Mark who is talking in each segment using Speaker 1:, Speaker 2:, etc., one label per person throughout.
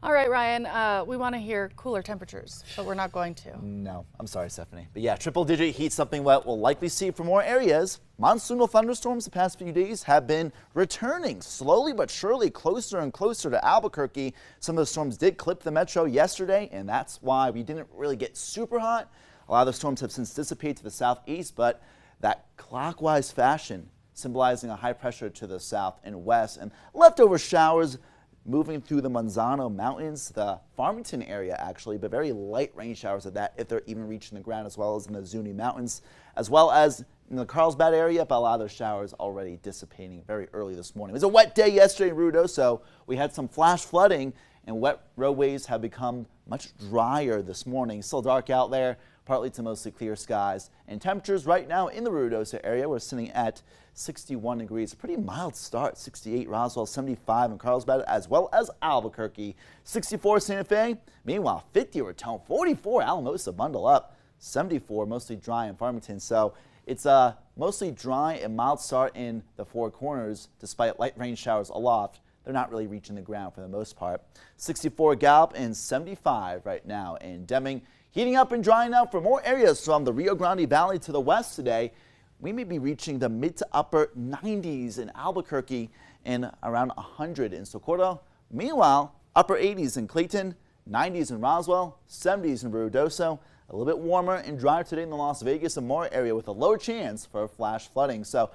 Speaker 1: All right, Ryan, we want to hear cooler temperatures, but we're not going to.
Speaker 2: No, I'm sorry, Stephanie. But yeah, triple-digit heat, something we'll likely see for more areas. Monsoonal thunderstorms the past few days have been returning slowly but surely closer and closer to Albuquerque. Some of the storms did clip the metro yesterday, and that's why we didn't really get super hot. A lot of the storms have since dissipated to the southeast, but that clockwise fashion symbolizing a high pressure to the south and west and leftover showers moving through the Manzano Mountains, the Farmington area actually, but very light rain showers at that if they're even reaching the ground, as well as in the Zuni Mountains, as well as in the Carlsbad area, but a lot of those showers already dissipating very early this morning. It was a wet day yesterday in Ruidoso. We had some flash flooding, and wet roadways have become much drier this morning. Still dark out there, partly to mostly clear skies. And temperatures right now in the Ruidoso area, we're sitting at 61 degrees. Pretty mild start. 68 Roswell, 75 in Carlsbad, as well as Albuquerque. 64 Santa Fe. Meanwhile, 50 Raton, 44 Alamosa, bundle up. 74 mostly dry in Farmington. So it's a mostly dry and mild start in the Four Corners, despite light rain showers aloft. They're not really reaching the ground for the most part. 64 Gallup and 75 right now in Deming. Heating up and drying out for more areas from the Rio Grande Valley to the west today. We may be reaching the mid to upper 90s in Albuquerque and around 100 in Socorro. Meanwhile, upper 80s in Clayton, 90s in Roswell, 70s in Ruidoso. A little bit warmer and drier today in the Las Vegas and more area with a low chance for flash flooding. So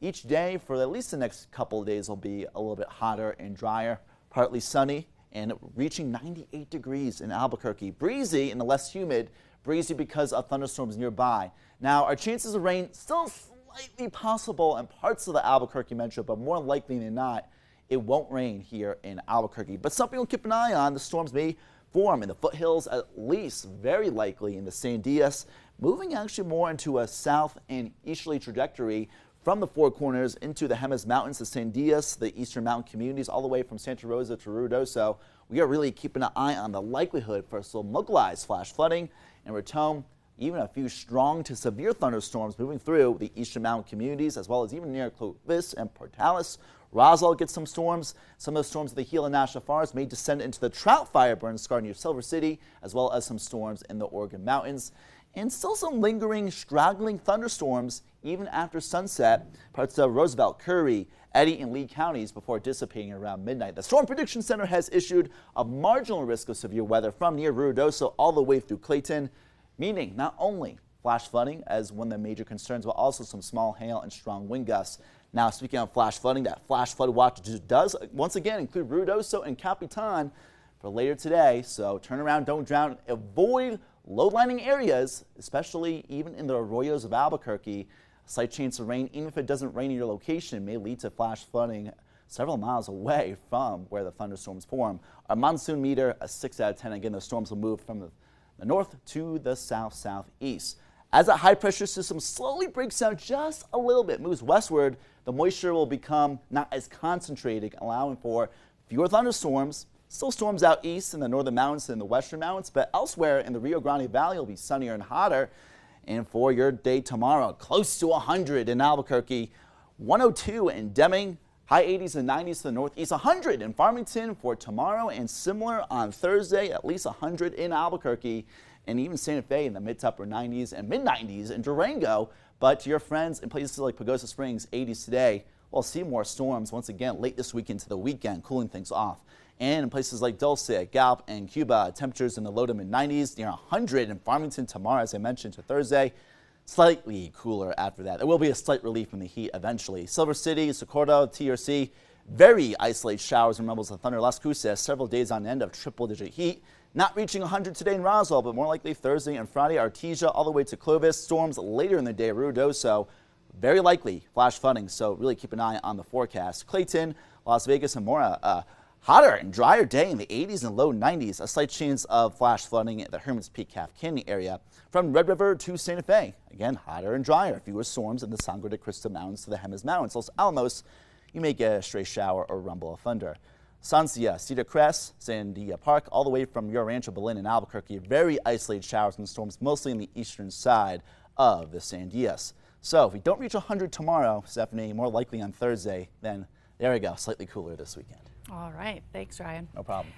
Speaker 2: each day for at least the next couple of days will be a little bit hotter and drier, partly sunny and reaching 98 degrees in Albuquerque. Breezy and less humid. Breezy because of thunderstorms nearby. Now, our chances of rain still slightly possible in parts of the Albuquerque metro, but more likely than not, it won't rain here in Albuquerque. But something we'll keep an eye on, the storms may form in the foothills, at least very likely in the San Dias, moving actually more into a south and easterly trajectory from the Four Corners into the Jemez Mountains, the San Dias, the eastern mountain communities, all the way from Santa Rosa to Ruidoso. We are really keeping an eye on the likelihood for some localized flash flooding and Raton, even a few strong to severe thunderstorms moving through the eastern mountain communities, as well as even near Clovis and Portales. Roswell gets some storms. Some of the storms of the Gila National Forest may descend into the Trout Fire burn scar near Silver City, as well as some storms in the Oregon Mountains. And still some lingering, straggling thunderstorms even after sunset. Parts of Roosevelt, Curry, Eddy, and Lee counties before dissipating around midnight. The Storm Prediction Center has issued a marginal risk of severe weather from near Ruidoso all the way through Clayton, meaning not only flash flooding as one of the major concerns, but also some small hail and strong wind gusts. Now, speaking of flash flooding, that flash flood watch does once again include Ruidoso and Capitan for later today. So turn around, don't drown, avoid low-lying areas, especially even in the arroyos of Albuquerque. A slight chance of rain, even if it doesn't rain in your location, may lead to flash flooding several miles away from where the thunderstorms form. Our monsoon meter, a 6 out of 10. Again, the storms will move from the north to the south-southeast. As that high-pressure system slowly breaks out just a little bit, moves westward, the moisture will become not as concentrated, allowing for fewer thunderstorms. Still storms out east in the northern mountains and the western mountains, but elsewhere in the Rio Grande Valley will be sunnier and hotter. And for your day tomorrow, close to 100 in Albuquerque, 102 in Deming, high 80s and 90s to the northeast, 100 in Farmington for tomorrow, and similar on Thursday, at least 100 in Albuquerque, and even Santa Fe in the mid to upper 90s and mid 90s in Durango. But to your friends in places like Pagosa Springs, 80s today. We'll see more storms once again late this week into the weekend, cooling things off. And in places like Dulce, Gallup, and Cuba, temperatures in the low to mid 90s, near 100 in Farmington tomorrow, as I mentioned, to Thursday. Slightly cooler after that. There will be a slight relief from the heat eventually. Silver City, Socorro, TRC, very isolated showers and rumbles of thunder. Las Cruces, several days on end of triple-digit heat. Not reaching 100 today in Roswell, but more likely Thursday and Friday. Artesia all the way to Clovis. Storms later in the day, Ruidoso. Very likely flash flooding, so really keep an eye on the forecast. Clayton, Las Vegas, and Mora. Hotter and drier day in the 80s and low 90s. A slight chance of flash flooding at the Hermits Peak Calf Canyon area. From Red River to Santa Fe, again, hotter and drier. Fewer storms in the Sangre de Cristo Mountains to the Jemez Mountains. Los Alamos, you may get a stray shower or rumble of thunder. Sancia, Cedar Crest, Sandia Park, all the way from Rio Rancho, Belen, and Albuquerque. Very isolated showers and storms, mostly on the eastern side of the San Dias. So if we don't reach 100 tomorrow, Stephanie, more likely on Thursday, then there we go, slightly cooler this weekend.
Speaker 1: All right. Thanks, Ryan.
Speaker 2: No problem.